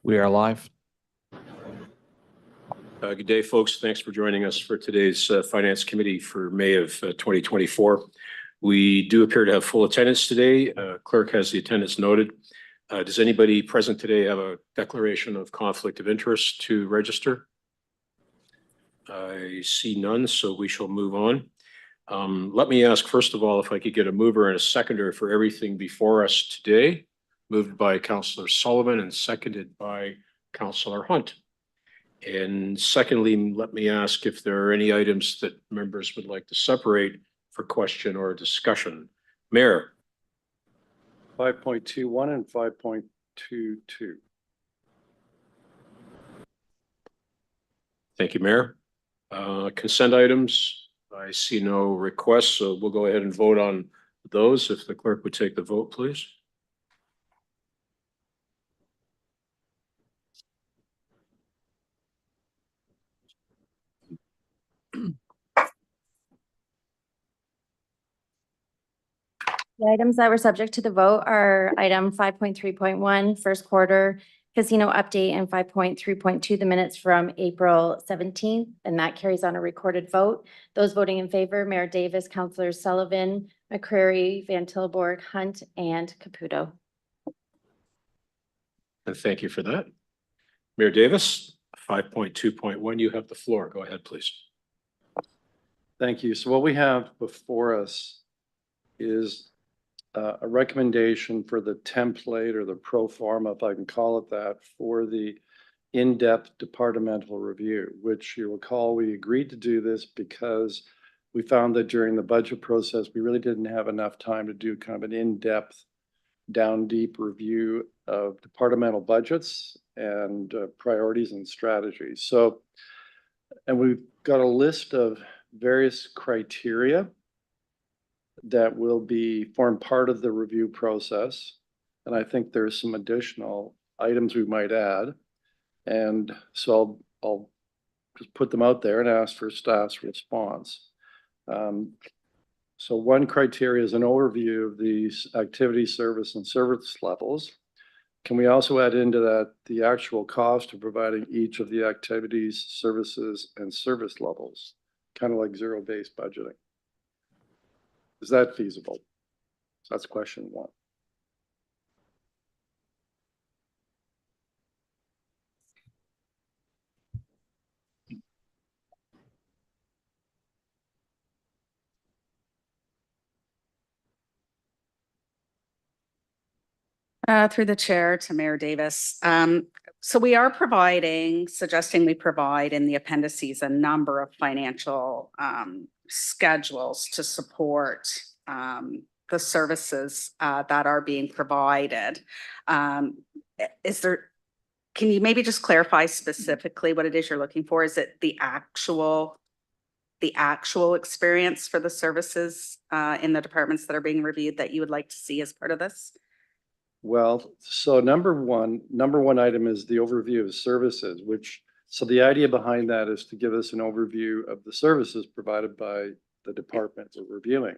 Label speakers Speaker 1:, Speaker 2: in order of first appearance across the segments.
Speaker 1: We are live.
Speaker 2: Good day, folks. Thanks for joining us for today's Finance Committee for May of 2024. We do appear to have full attendance today. Clerk has the attendance noted. Does anybody present today have a declaration of conflict of interest to register? I see none, so we shall move on. Let me ask, first of all, if I could get a mover and a seconder for everything before us today. Moved by Councillor Sullivan and seconded by Councillor Hunt. And secondly, let me ask if there are any items that members would like to separate for question or discussion. Mayor.
Speaker 3: 5.21 and 5.22.
Speaker 2: Thank you, Mayor. Consent items. I see no requests, so we'll go ahead and vote on those. If the clerk would take the vote, please.
Speaker 4: The items that were subject to the vote are item 5.3.1, first quarter casino update, and 5.3.2, the minutes from April 17th, and that carries on a recorded vote. Those voting in favor, Mayor Davis, Councillors Sullivan, McCreary, Van Tilburg, Hunt, and Caputo.
Speaker 2: And thank you for that. Mayor Davis, 5.2.1, you have the floor. Go ahead, please.
Speaker 3: Thank you. So what we have before us is a recommendation for the template or the pro forma, if I can call it that, for the in-depth departmental review, which you recall we agreed to do this because we found that during the budget process, we really didn't have enough time to do kind of an in-depth, down deep review of departmental budgets and priorities and strategies. So, and we've got a list of various criteria that will form part of the review process. And I think there's some additional items we might add. And so I'll just put them out there and ask for staff's response. So one criteria is an overview of these activity, service, and service levels. Can we also add into that the actual cost of providing each of the activities, services, and service levels? Kind of like zero-based budgeting. Is that feasible? So that's question one.
Speaker 5: Through the chair to Mayor Davis. So we are suggesting we provide in the appendices a number of financial schedules to support the services that are being provided. Can you maybe just clarify specifically what it is you're looking for? Is it the actual experience for the services in the departments that are being reviewed that you would like to see as part of this?
Speaker 3: Well, so number one item is the overview of services, so the idea behind that is to give us an overview of the services provided by the department we're reviewing.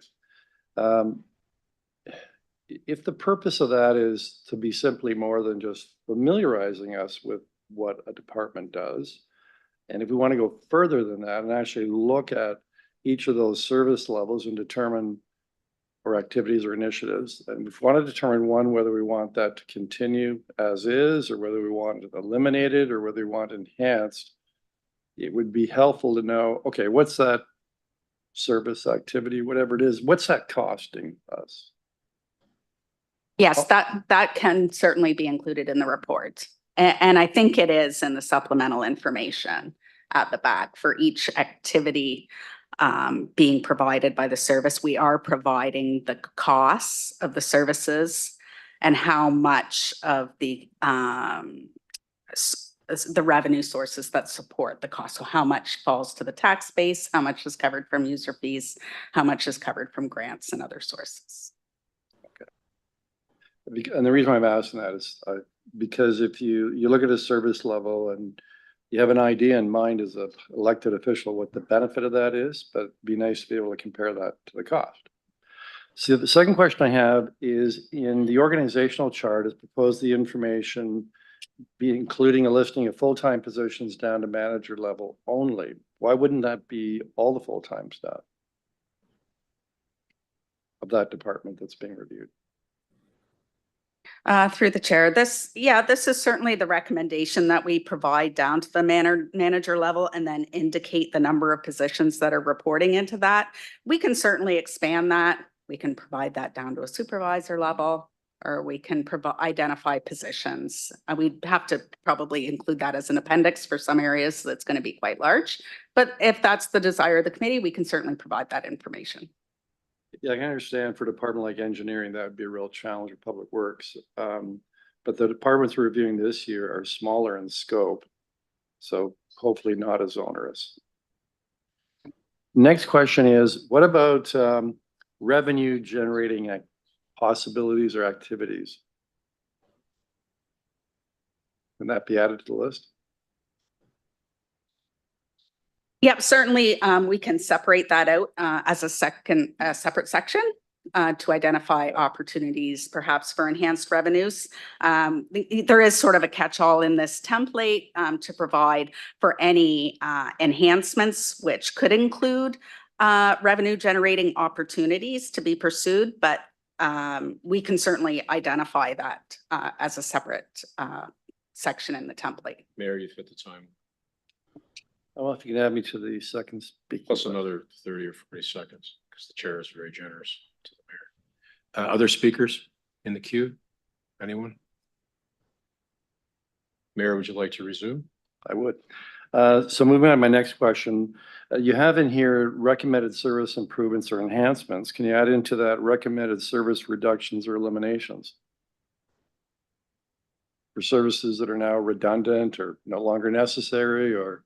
Speaker 3: If the purpose of that is to be simply more than just familiarizing us with what a department does, and if we want to go further than that and actually look at each of those service levels and determine or activities or initiatives, and if we want to determine whether we want that to continue as is, or whether we want it eliminated, or whether we want enhanced, it would be helpful to know, okay, what's that service activity, whatever it is, what's that costing us?
Speaker 5: Yes, that can certainly be included in the report. And I think it is in the supplemental information at the back for each activity being provided by the service. We are providing the costs of the services and how much of the revenue sources that support the cost. So how much falls to the tax base, how much is covered from user fees, how much is covered from grants and other sources.
Speaker 3: Okay. And the reason why I'm asking that is because if you look at a service level and you have an idea in mind as an elected official what the benefit of that is, but it'd be nice to be able to compare that to the cost. So the second question I have is, in the organizational chart is proposed the information be including a listing of full-time positions down to manager level only. Why wouldn't that be all the full-time staff of that department that's being reviewed?
Speaker 5: Through the chair, this is certainly the recommendation that we provide down to the manager level and then indicate the number of positions that are reporting into that. We can certainly expand that. We can provide that down to a supervisor level, or we can identify positions. We'd have to probably include that as an appendix for some areas that's going to be quite large. But if that's the desire of the committee, we can certainly provide that information.
Speaker 3: Yeah, I can understand for a department like engineering, that would be a real challenge of public works. But the departments we're reviewing this year are smaller in scope. So hopefully not as onerous. Next question is, what about revenue generating possibilities or activities? Can that be added to the list?
Speaker 5: Yep, certainly, we can separate that out as a separate section to identify opportunities perhaps for enhanced revenues. There is sort of a catch-all in this template to provide for any enhancements, which could include revenue generating opportunities to be pursued, but we can certainly identify that as a separate section in the template.
Speaker 2: Mayor, you've hit the time.
Speaker 3: Well, if you can add me to the second speaker.
Speaker 2: Plus another 30 or 40 seconds, because the chair is very generous to the mayor. Other speakers in the queue? Anyone? Mayor, would you like to resume?
Speaker 3: I would. So moving on to my next question, you have in here recommended service improvements or enhancements. Can you add into that recommended service reductions or eliminations? For services that are now redundant or no longer necessary, or?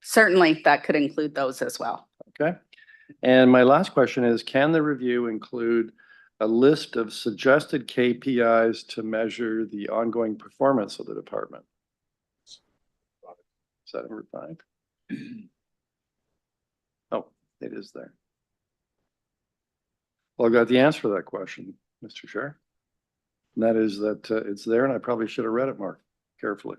Speaker 5: Certainly, that could include those as well.
Speaker 3: Okay. And my last question is, can the review include a list of suggested KPIs to measure the ongoing performance of the department? Is that number 5? Oh, it is there. Well, I've got the answer to that question, Mr. Chair. And that is that it's there, and I probably should have read it more carefully.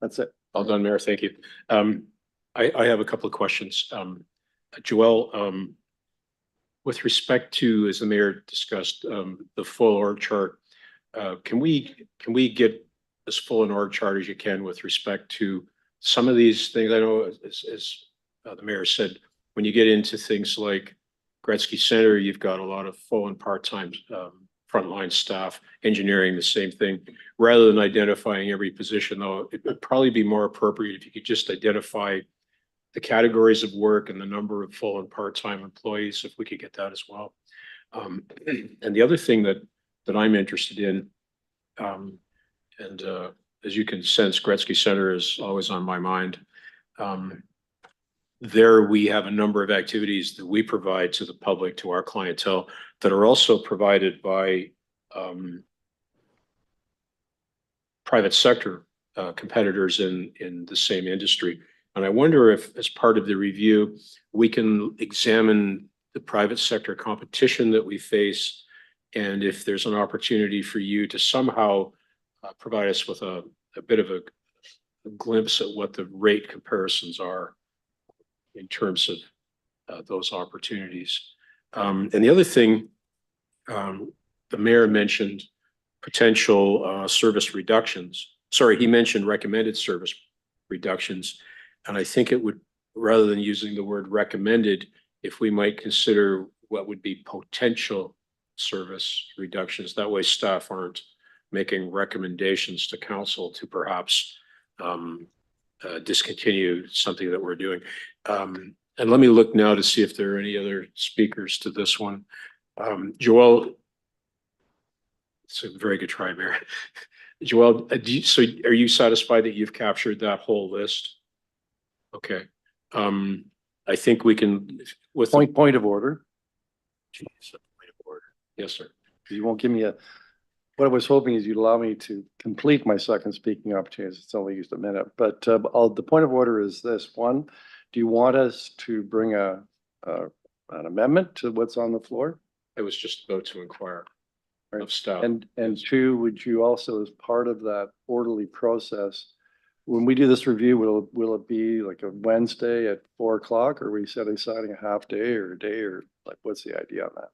Speaker 3: That's it.
Speaker 2: All done, Mayor. Thank you. I have a couple of questions. Joelle, with respect to, as the mayor discussed, the full org chart, can we get as full an org chart as you can with respect to some of these things? I know, as the mayor said, when you get into things like Gretzky Center, you've got a lot of full and part-time frontline staff. Engineering, the same thing. Rather than identifying every position, though, it would probably be more appropriate if you could just identify the categories of work and the number of full and part-time employees, if we could get that as well. And the other thing that I'm interested in, as you can sense, Gretzky Center is always on my mind. There we have a number of activities that we provide to the public, to our clientele, that are also provided by private sector competitors in the same industry. And I wonder if, as part of the review, we can examine the private sector competition that we face, and if there's an opportunity for you to somehow provide us with a bit of a glimpse at what the rate comparisons are in terms of those opportunities. And the other thing, the mayor mentioned potential service reductions. Sorry, he mentioned recommended service reductions. And I think it would, rather than using the word recommended, if we might consider what would be potential service reductions. That way staff aren't making recommendations to council to perhaps discontinue something that we're doing. And let me look now to see if there are any other speakers to this one. Joelle, it's a very good try, Mayor. Joelle, so are you satisfied that you've captured that whole list? Okay. I think we can, with
Speaker 3: Point of order.
Speaker 2: Geez, point of order. Yes, sir.
Speaker 3: You won't give me what I was hoping is you'd allow me to complete my second speaking opportunity. It's only used a minute, but the point of order is this. One, do you want us to bring an amendment to what's on the floor?
Speaker 2: I was just about to inquire.
Speaker 3: Right.
Speaker 2: of staff.
Speaker 3: And two, would you also, as part of that orderly process, when we do this review, will it be like a Wednesday at 4 o'clock? Or are we setting aside a half day or a day, or like, what's the idea on that?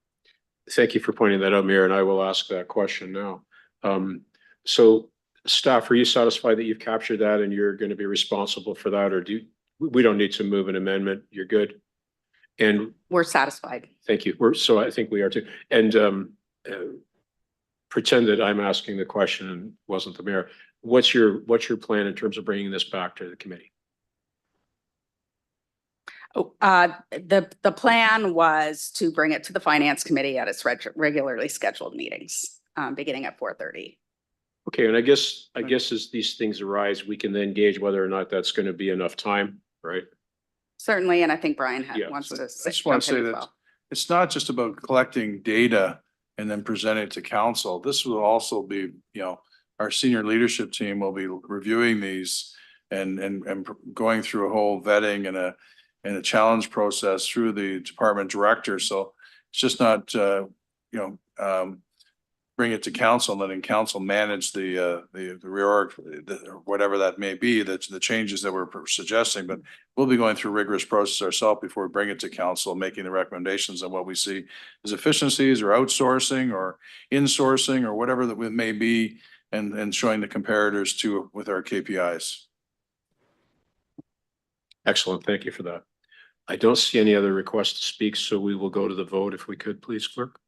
Speaker 2: Thank you for pointing that out, Mayor, and I will ask that question now. So staff, are you satisfied that you've captured that and you're going to be responsible for that, or we don't need to move an amendment? You're good? And
Speaker 5: We're satisfied.
Speaker 2: thank you. So I think we are too. And pretend that I'm asking the question and wasn't the mayor. What's your plan in terms of bringing this back to the committee?
Speaker 5: The plan was to bring it to the finance committee at its regularly scheduled meetings, beginning at 4:30.
Speaker 2: Okay, and I guess as these things arise, we can then gauge whether or not that's going to be enough time, right?
Speaker 5: Certainly, and I think Brian
Speaker 2: Yeah.
Speaker 5: wants to.
Speaker 1: I just want to say that it's not just about collecting data and then presenting it to council. This will also be, our senior leadership team will be reviewing these and going through a whole vetting and a challenge process through the department director. So it's just not, bring it to council and letting council manage the reorg, or whatever that may be, the changes that we're suggesting, but we'll be going through rigorous process ourselves before we bring it to council, making the recommendations on what we see as efficiencies or outsourcing or insourcing or whatever that it may be, and showing the comparators to with our KPIs.
Speaker 2: Excellent. Thank you for that. I don't see any other requests to speak, so we will go to the vote if we could, please, clerk.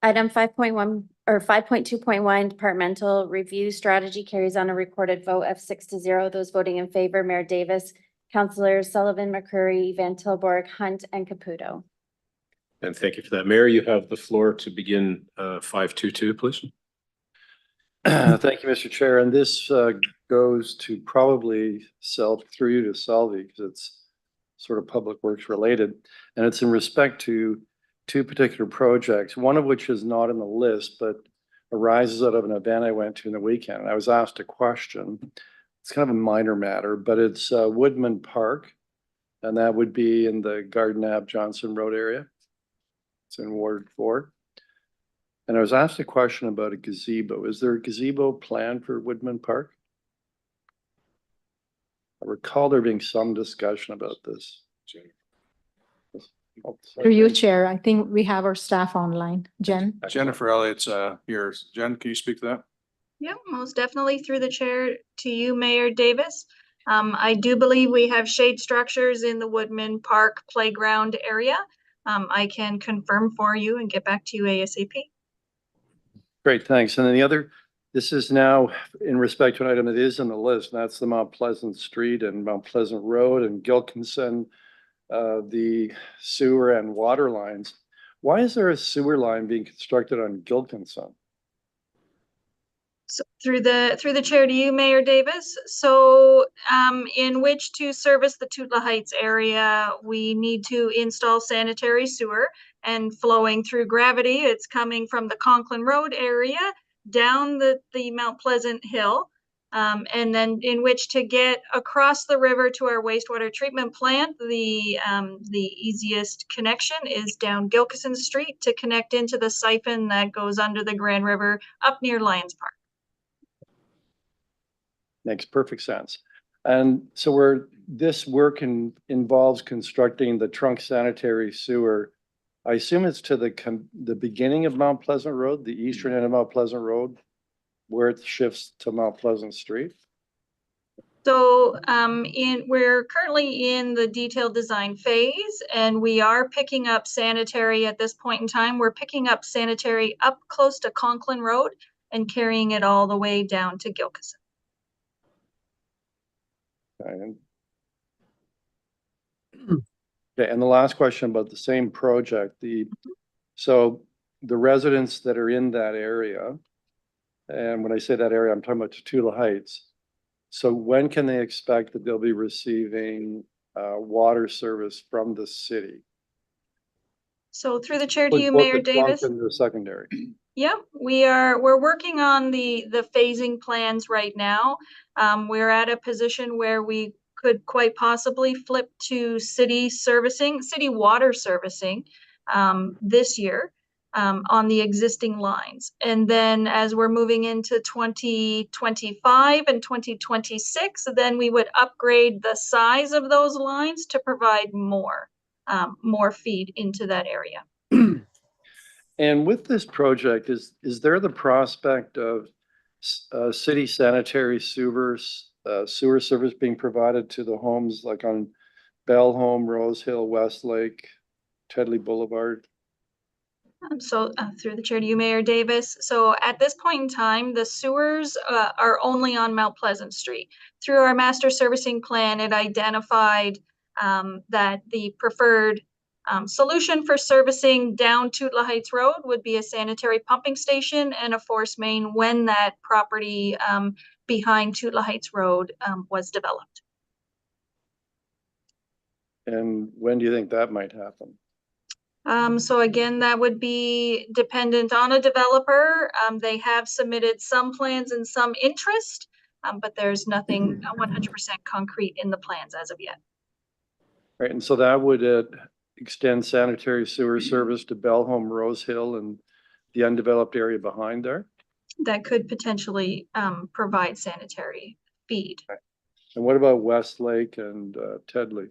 Speaker 4: Item 5.1 or 5.2.1, departmental review strategy carries on a recorded vote of 6-0. Those voting in favor, Mayor Davis, Councilors Sullivan, McCurry, Van Tilburg, Hunt, and Caputo.
Speaker 2: And thank you for that. Mayor, you have the floor to begin 522, please.
Speaker 3: Thank you, Mr. Chair. And this goes to probably through you to Selby, because it's sort of public works related. And it's in respect to two particular projects, one of which is not in the list, but arises out of an event I went to in the weekend. And I was asked a question. It's kind of a minor matter, but it's Woodman Park, and that would be in the Garden Ave Johnson Road area. It's in Ward 4. And I was asked a question about a gazebo. Is there a gazebo plan for Woodman Park? I recall there being some discussion about this.
Speaker 6: Through you, Chair, I think we have our staff online. Jen?
Speaker 1: Jennifer Elliott's here. Jen, can you speak to that?
Speaker 7: Yeah, most definitely through the chair to you, Mayor Davis. I do believe we have shade structures in the Woodman Park playground area. I can confirm for you and get back to you ASAP.
Speaker 3: Great, thanks. And then the other, this is now in respect to an item that is in the list, and that's the Mount Pleasant Street and Mount Pleasant Road and Gilkinson, the sewer and water lines. Why is there a sewer line being constructed on Gilkinson?
Speaker 7: So through the chair to you, Mayor Davis. So in which to service the Tootla Heights area, we need to install sanitary sewer, and flowing through gravity, it's coming from the Conklin Road area down the Mount Pleasant Hill. And then in which to get across the river to our wastewater treatment plant, the easiest connection is down Gilkison Street to connect into the siphon that goes under the Grand River up near Lions Park.
Speaker 3: Makes perfect sense. And so this work involves constructing the trunk sanitary sewer. I assume it's to the beginning of Mount Pleasant Road, the eastern end of Mount Pleasant Road, where it shifts to Mount Pleasant Street.
Speaker 7: So we're currently in the detailed design phase, and we are picking up sanitary at this point in time. We're picking up sanitary up close to Conklin Road and carrying it all the way down to Gilkison.
Speaker 3: Okay, and the last question about the same project, so the residents that are in that area, and when I say that area, I'm talking about Tootla Heights. So when can they expect that they'll be receiving water service from the city.
Speaker 7: So through the chair to
Speaker 3: Was
Speaker 7: you,
Speaker 3: both
Speaker 7: Mayor
Speaker 3: the trunk
Speaker 7: Davis.
Speaker 3: and the secondary.
Speaker 7: Yeah, we're working on the phasing plans right now. We're at a position where we could quite possibly flip to city water servicing, this year, on the existing lines. And then as we're moving into 2025 and 2026, then we would upgrade the size of those lines to provide more feed into that area.
Speaker 3: And with this project, is there the prospect of city sanitary sewer service being provided to the homes like on Bell Home, Rose Hill, Westlake, Tedley Boulevard?
Speaker 7: So through the chair to you, Mayor Davis. So at this point in time, the sewers are only on Mount Pleasant Street. Through our master servicing plan, it identified that the preferred solution for servicing down Tootla Heights Road would be a sanitary pumping station and a force main when that property behind Tootla Heights Road was developed.
Speaker 3: And when do you think that might happen?
Speaker 7: So again, that would be dependent on a developer. They have submitted some plans and some interest, but there's nothing 100% concrete in the plans as of yet.
Speaker 3: Right, and so that would extend sanitary sewer service to Bell Home, Rose Hill, and the undeveloped area behind there?
Speaker 7: That could potentially provide sanitary feed.
Speaker 3: And what about Westlake and Tedley?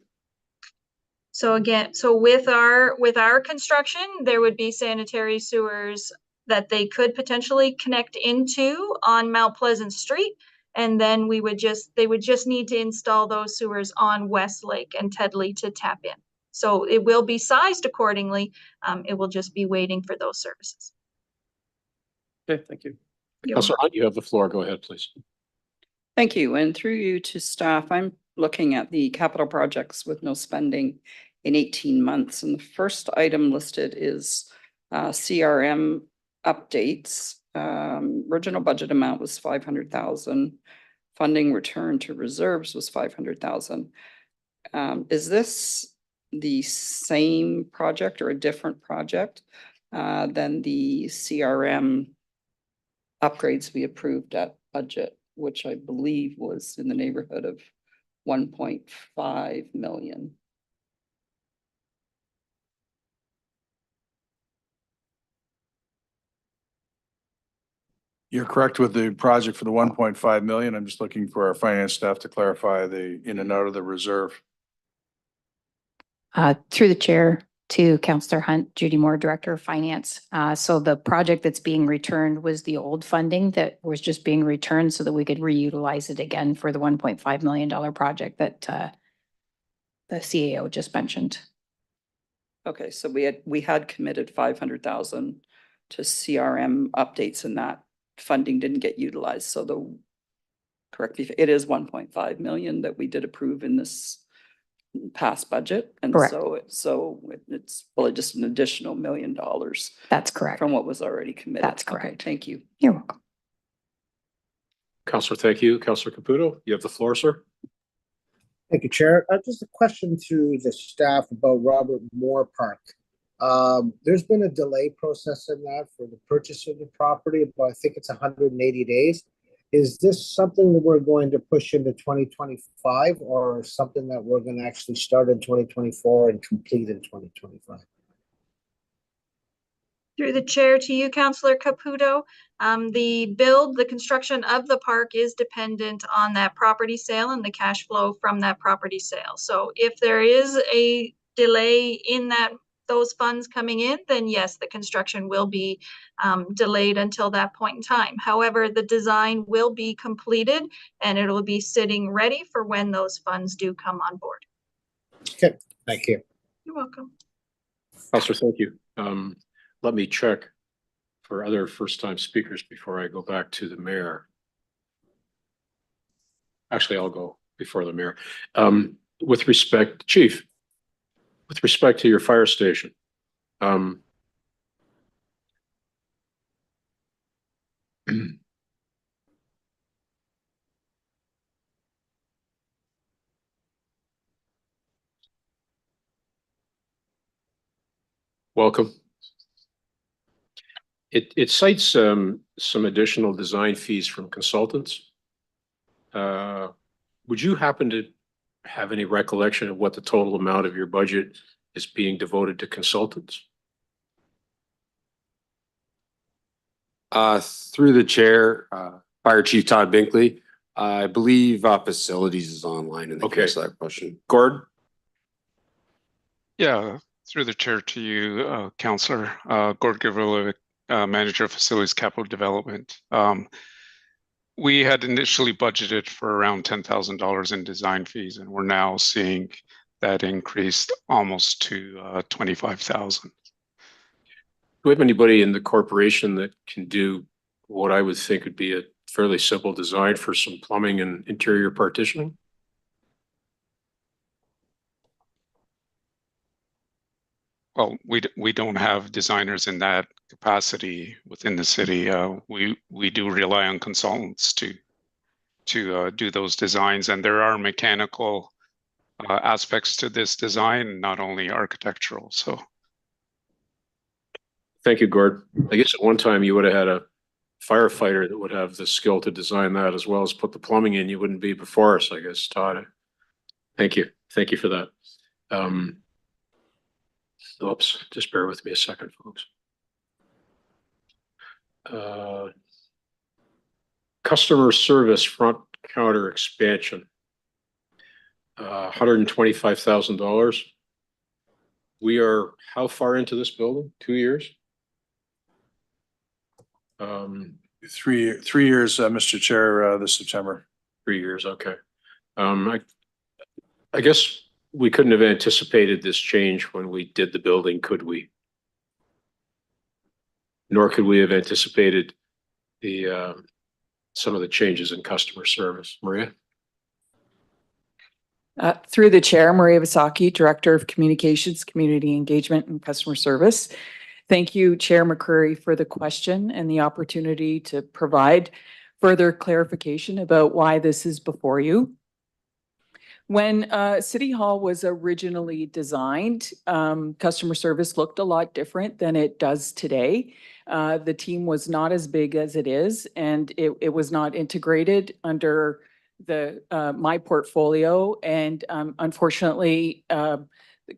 Speaker 7: So again, so with our construction, there would be sanitary sewers that they could potentially connect into on Mount Pleasant Street. And then they would just need to install those sewers on Westlake and Tedley to tap in. So it will be sized accordingly. It will just be waiting for those services.
Speaker 3: Okay, thank you.
Speaker 2: Councilor Hunt, you have the floor. Go ahead, please.
Speaker 8: Thank you. And through you to staff, I'm looking at the capital projects with no spending in 18 months. And the first item listed is CRM updates. Original budget amount was 500,000. Funding return to reserves was 500,000. Is this the same project or a different project than the CRM upgrades we approved at budget, which I believe was in the neighborhood of 1.5 million?
Speaker 1: You're correct with the project for the 1.5 million. I'm just looking for our finance staff to clarify the in and out of the reserve.
Speaker 9: Through the chair to Councillor Hunt, Judy Moore, Director of Finance. So the project that's being returned was the old funding that was just being returned so that we could reutilize it again for the $1.5 million project that the CAO just mentioned.
Speaker 8: Okay, so we had committed 500,000 to CRM updates and that funding didn't get utilized. So correct me, it is 1.5 million that we did approve in this past budget. And
Speaker 9: Correct.
Speaker 8: so it's probably just an additional $1 million
Speaker 9: That's correct.
Speaker 8: from what was already committed.
Speaker 9: That's
Speaker 8: Okay,
Speaker 9: correct.
Speaker 8: thank you.
Speaker 9: You're welcome.
Speaker 2: Councilor, thank you. Councilor Caputo, you have the floor, sir.
Speaker 10: Thank you, Chair. Just a question to the staff about Robert Moore Park. There's been a delay process in that for the purchase of the property, but I think it's 180 days. Is this something that we're going to push into 2025 or something that we're going to actually start in 2024 and complete in 2025?
Speaker 7: Through the chair to you, Councillor Caputo. The construction of the park is dependent on that property sale and the cash flow from that property sale. So if there is a delay in those funds coming in, then yes, the construction will be delayed until that point in time. However, the design will be completed and it will be sitting ready for when those funds do come on board.
Speaker 10: Okay, thank you.
Speaker 7: You're welcome.
Speaker 2: Councilor, thank you. Let me check for other first-time speakers before I go back to the mayor. Actually, I'll go before the mayor. With respect, Chief, with respect to your fire station, welcome. It cites some additional design fees from consultants. Would you happen to have any recollection of what the total amount of your budget is being devoted to consultants?
Speaker 11: Through the chair, Fire Chief Todd Binkley, I believe facilities is online and they can
Speaker 2: Okay.
Speaker 11: answer that question.
Speaker 2: Gord?
Speaker 12: Yeah, through the chair to you, Councillor, Gord Gavrilovic, Manager of Facilities Capital Development. We had initially budgeted for around $10,000 in design fees, and we're now seeing that increased almost to 25,000.
Speaker 2: Do we have anybody in the corporation that can do what I would think would be a fairly simple design for some plumbing and interior partitioning?
Speaker 12: Well, we don't have designers in that capacity within the city. We do rely on consultants to do those designs, and there are mechanical aspects to this design, not only architectural. So.
Speaker 2: Thank you, Gord. I guess at one time you would have had a firefighter that would have the skill to design that as well as put the plumbing in. You wouldn't be before us, I guess, Todd. Thank you. Thank you for that. Oops, just bear with me a second, folks. Customer service front counter expansion. $125,000. We are how far into this building? 2 years?
Speaker 1: 3 years, Mr. Chair, this September.
Speaker 2: 3 years, okay. I guess we couldn't have anticipated this change when we did the building, could we? Nor could we have anticipated the some of the changes in customer service. Maria?
Speaker 8: Through the chair, Maria Vasaki, Director of Communications, Community Engagement and Customer Service. Thank you, Chair McCreary, for the question and the opportunity to provide further clarification about why this is before you. When City Hall was originally designed, customer service looked a lot different than it does today. The team was not as big as it is, and it was not integrated under the my portfolio. And unfortunately, the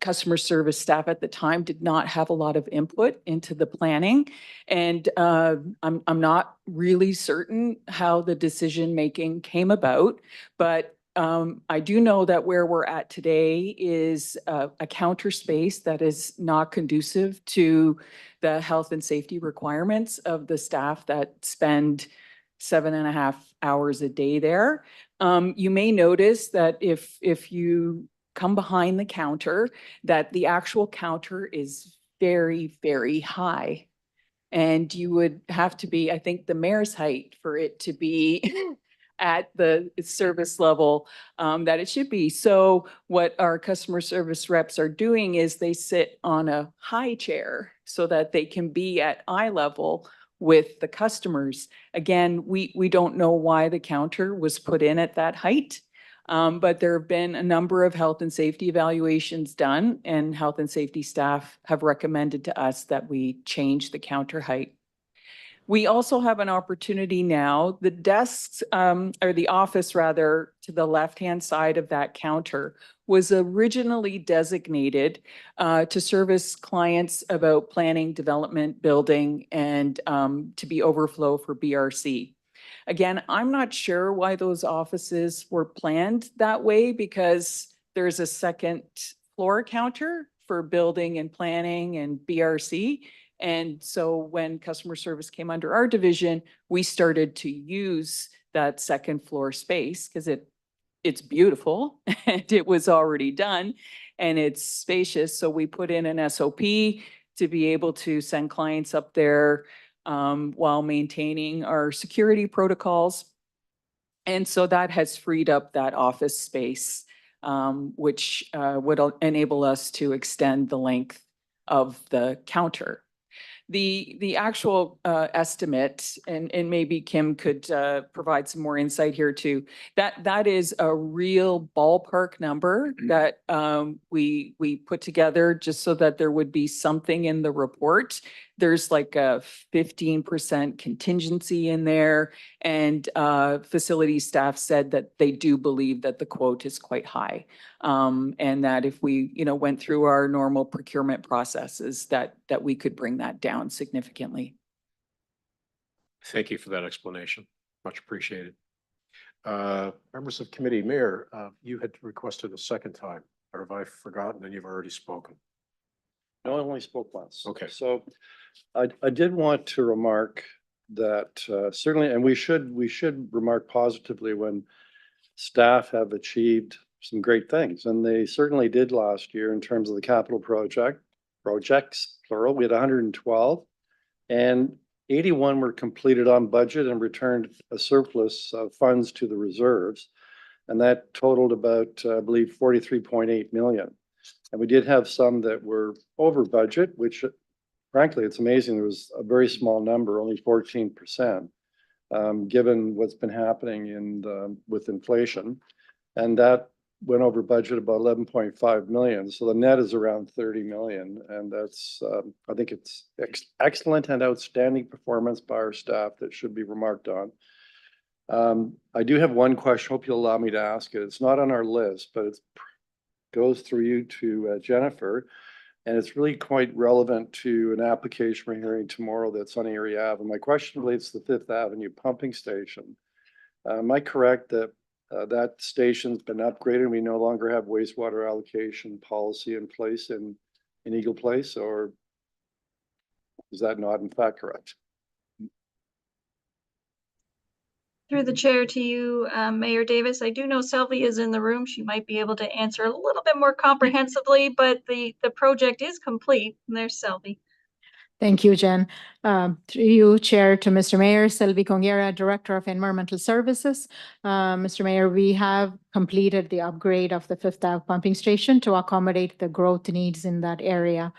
Speaker 8: customer service staff at the time did not have a lot of input into the planning. And I'm not really certain how the decision making came about, but I do know that where we're at today is a counter space that is not conducive to the health and safety requirements of the staff that spend 7.5 hours a day there. You may notice that if you come behind the counter, that the actual counter is very, very high. And you would have to be, I think, the mayor's height for it to be at the service level that it should be. So what our customer service reps are doing is they sit on a high chair so that they can be at eye level with the customers. Again, we don't know why the counter was put in at that height, but there have been a number of health and safety evaluations done, and health and safety staff have recommended to us that we change the counter height. We also have an opportunity now, the desks, or the office rather, to the left-hand side of that counter was originally designated to service clients about planning, development, building, and to be overflow for BRC. Again, I'm not sure why those offices were planned that way, because there's a second floor counter for building and planning and BRC. And so when customer service came under our division, we started to use that second floor space because it's beautiful and it was already done and it's spacious. So we put in an SOP to be able to send clients up there while maintaining our security protocols. And so that has freed up that office space, which would enable us to extend the length of the counter.
Speaker 13: The actual estimate, and maybe Kim could provide some more insight here too. That is a real ballpark number that we put together just so that there would be something in the report. There's like a 15% contingency in there, and facility staff said that they do believe that the quote is quite high. And that if we, went through our normal procurement processes, that we could bring that down significantly.
Speaker 2: Thank you for that explanation. Much appreciated. Members of committee, Mayor, you had requested a second time, or have I forgotten and you've already spoken?
Speaker 3: No, I only spoke once.
Speaker 2: Okay.
Speaker 3: So I did want to remark that certainly, and we should remark positively when staff have achieved some great things, and they certainly did last year in terms of the capital projects, plural. We had 112, and 81 were completed on budget and returned a surplus of funds to the reserves. And that totaled about, I believe, 43.8 million. And we did have some that were over budget, which frankly, it's amazing. There was a very small number, only 14%, given what's been happening with inflation. And that went over budget about 11.5 million. So the net is around 30 million. And that's, I think it's excellent and outstanding performance by our staff that should be remarked on. I do have one question. Hope you'll allow me to ask it. It's not on our list, but it goes through you to Jennifer. And it's really quite relevant to an application we're hearing tomorrow that's on Erie Ave. And my question relates to the Fifth Avenue pumping station. Am I correct that that station's been upgraded and we no longer have wastewater allocation policy in place in Eagle Place, or is that not in fact correct?
Speaker 7: Through the chair to you, Mayor Davis. I do know Selby is in the room. She might be able to answer a little bit more comprehensively, but the project is complete. And there's Selby.
Speaker 6: Thank you, Jen. Through you, Chair, to Mr. Mayor, Selby Conguera, Director of Environmental Services. Mr. Mayor, we have completed the upgrade of the Fifth Ave pumping station to accommodate the growth needs in that area.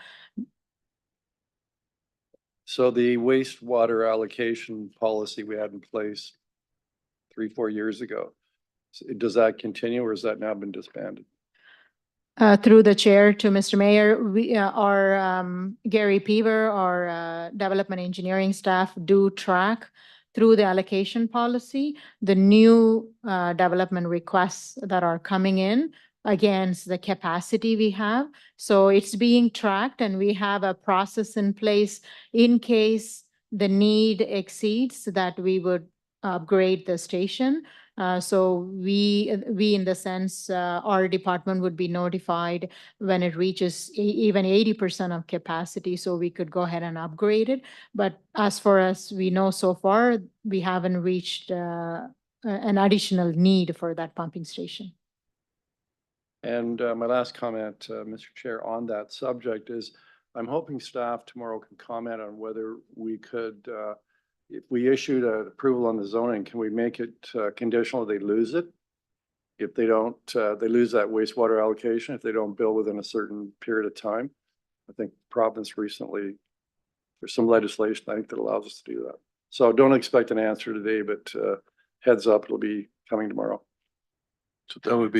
Speaker 3: So the wastewater allocation policy we had in place 3-4 years ago, does that continue or has that now been disbanded?
Speaker 6: Through the chair to Mr. Mayor, our Gary Peaver, our development engineering staff do track through the allocation policy, the new development requests that are coming in against the capacity we have. So it's being tracked and we have a process in place in case the need exceeds that we would upgrade the station. So we in the sense, our department would be notified when it reaches even 80% of capacity, so we could go ahead and upgrade it. But as far as we know so far, we haven't reached an additional need for that pumping station.
Speaker 3: And my last comment, Mr. Chair, on that subject is I'm hoping staff tomorrow can comment on whether we could if we issued an approval on the zoning, can we make it conditional they lose it? If they don't, they lose that wastewater allocation if they don't bill within a certain period of time. I think province recently, there's some legislation I think that allows us to do that. So don't expect an answer today, but heads up, it'll be coming tomorrow.
Speaker 1: So that would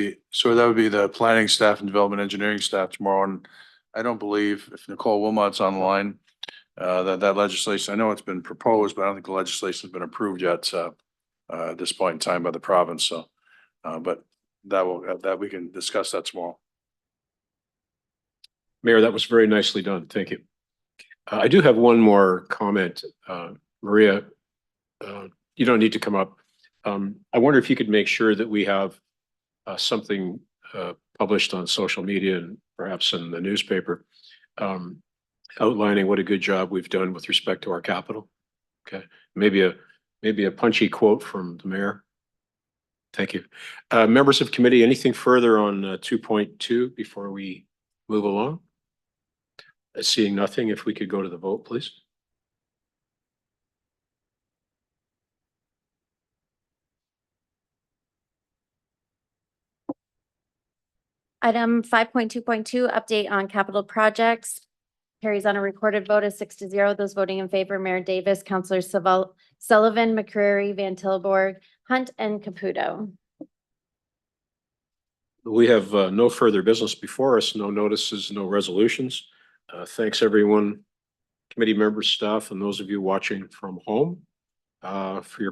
Speaker 1: be the planning staff and development engineering staff tomorrow. And I don't believe if Nicole Wilmot's online, that legislation, I know it's been proposed, but I don't think the legislation has been approved yet at this point in time by the province. So, but that we can discuss that tomorrow.
Speaker 2: Mayor, that was very nicely done. Thank you. I do have one more comment. Maria, you don't need to come up. I wonder if you could make sure that we have something published on social media and perhaps in the newspaper outlining what a good job we've done with respect to our capital. Okay, maybe a punchy quote from the mayor. Thank you. Members of committee, anything further on 2.2 before we move along? Seeing nothing, if we could go to the vote, please.
Speaker 4: Item 5.2.2, update on capital projects. Carries on a recorded vote of 6-0. Those voting in favor, Mayor Davis, Councilor Sullivan, McCreary, Van Tilburg, Hunt, and Caputo.
Speaker 2: We have no further business before us, no notices, no resolutions. Thanks, everyone, committee members, staff, and those of you watching from home for your